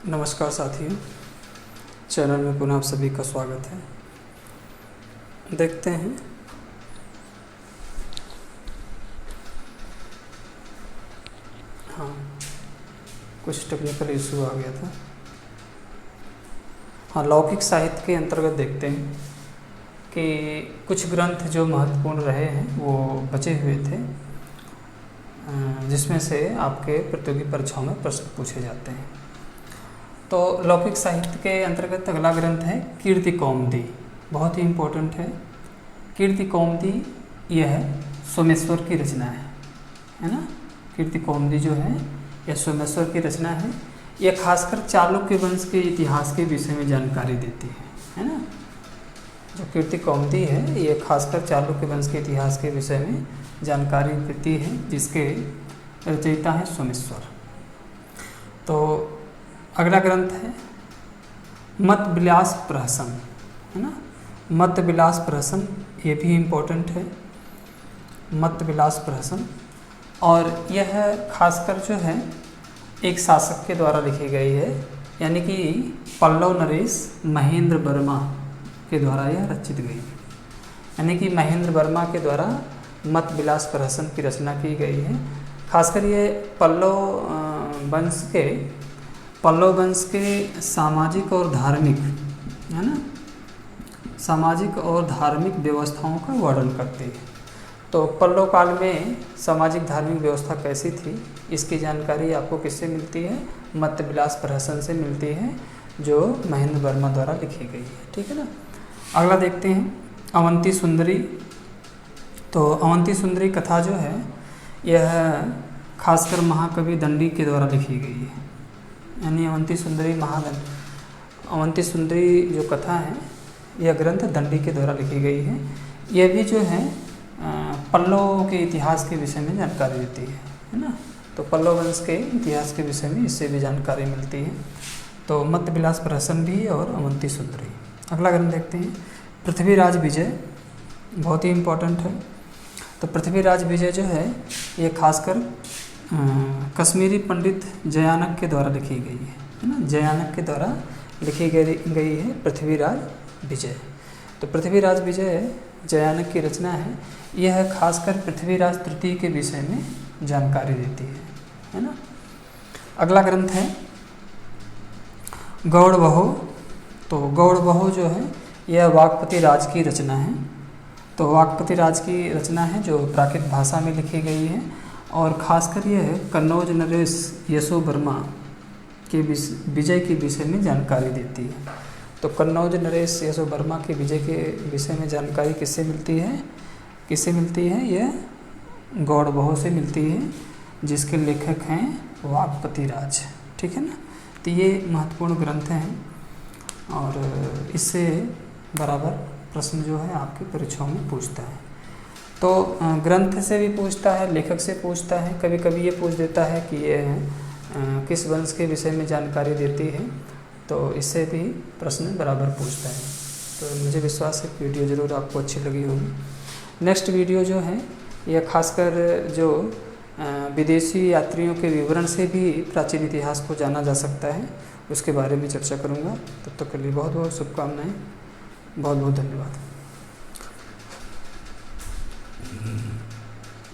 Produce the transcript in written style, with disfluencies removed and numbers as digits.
नमस्कार साथियों, चैनल में पुनः आप सभी का स्वागत है। देखते हैं हाँ, कुछ टेक्निकल इशू आ गया था। हाँ, लौकिक साहित्य के अंतर्गत देखते हैं कि कुछ ग्रंथ जो महत्वपूर्ण रहे हैं वो बचे हुए थे, जिसमें से आपके प्रतियोगी परीक्षाओं में प्रश्न पूछे जाते हैं। तो लौकिक साहित्य के अंतर्गत अगला ग्रंथ है कीर्ति कौमुदी। बहुत ही इम्पोर्टेंट है। कीर्ति कौमुदी यह सोमेश्वर की रचना है ना। कीर्ति कौमुदी जो है यह सोमेश्वर की रचना है। यह खासकर चालुक्य वंश के इतिहास के विषय में जानकारी देती है ना। जो कीर्ति कौमुदी है यह खासकर चालुक्य वंश के इतिहास के विषय में जानकारी देती है, जिसके रचयिता है सोमेश्वर। तो अगला ग्रंथ है मत विलास प्रहसन, है ना। मत विलास प्रहसन ये भी इम्पोर्टेंट है। मत विलास प्रहसन, और यह खासकर जो है एक शासक के द्वारा लिखी गई है, यानी कि पल्लव नरेश महेंद्र वर्मा के द्वारा यह रचित गई है। यानी कि महेंद्र वर्मा के द्वारा मत विलास प्रहसन की रचना की गई है। खासकर ये पल्लव वंश के सामाजिक और धार्मिक, है ना, सामाजिक और धार्मिक व्यवस्थाओं का वर्णन करती है। तो पल्लव काल में सामाजिक धार्मिक व्यवस्था कैसी थी, इसकी जानकारी आपको किससे मिलती है? मत विलास प्रहसन से मिलती है, जो महेंद्र वर्मा द्वारा लिखी गई है। ठीक है ना। अगला देखते हैं अवंती सुंदरी। तो अवंती सुंदरी कथा जो है यह खासकर महाकवि दंडी के द्वारा लिखी गई है। यानी अवंती सुंदरी जो कथा है यह ग्रंथ दंडी के द्वारा लिखी गई है। यह भी जो है पल्लव के इतिहास के विषय में जानकारी देती है ना। तो पल्लव वंश के इतिहास के विषय में इससे भी जानकारी मिलती है। तो मत विलास प्रहसन भी और अवंती सुंदरी। अगला ग्रंथ देखते हैं पृथ्वीराज विजय। बहुत ही इम्पोर्टेंट है। तो पृथ्वीराज विजय जो है ये खासकर कश्मीरी पंडित जयानक के द्वारा लिखी गई है ना। जयानक के द्वारा लिखी गई है पृथ्वीराज विजय। तो पृथ्वीराज विजय जयानक की रचना है। यह खासकर पृथ्वीराज तृतीय के विषय में जानकारी देती है ना। अगला ग्रंथ है गौड़बहो। तो गौड़बहो जो है यह वाक्पति राज की रचना है। तो वाक्पति राज की रचना है जो प्राकृत भाषा में लिखी गई है, और ख़ासकर यह कन्नौज नरेश यशो वर्मा के विजय के विषय में जानकारी देती है। तो कन्नौज नरेश यशो वर्मा के विजय के विषय में जानकारी किससे मिलती है? यह गौड़बहो से मिलती है, जिसके लेखक हैं वाक्पति राज। ठीक है ना। तो ये महत्वपूर्ण ग्रंथ हैं, और इससे बराबर प्रश्न जो है आपकी परीक्षाओं में पूछता है। तो ग्रंथ से भी पूछता है, लेखक से पूछता है, कभी कभी ये पूछ देता है कि ये किस वंश के विषय में जानकारी देती है। तो इससे भी प्रश्न बराबर पूछता है। तो मुझे विश्वास है कि वीडियो ज़रूर आपको अच्छी लगी होगी। नेक्स्ट वीडियो जो है यह खासकर जो विदेशी यात्रियों के विवरण से भी प्राचीन इतिहास को जाना जा सकता है, उसके बारे में चर्चा करूँगा। तब तक के लिए बहुत बहुत शुभकामनाएँ। बहुत बहुत धन्यवाद।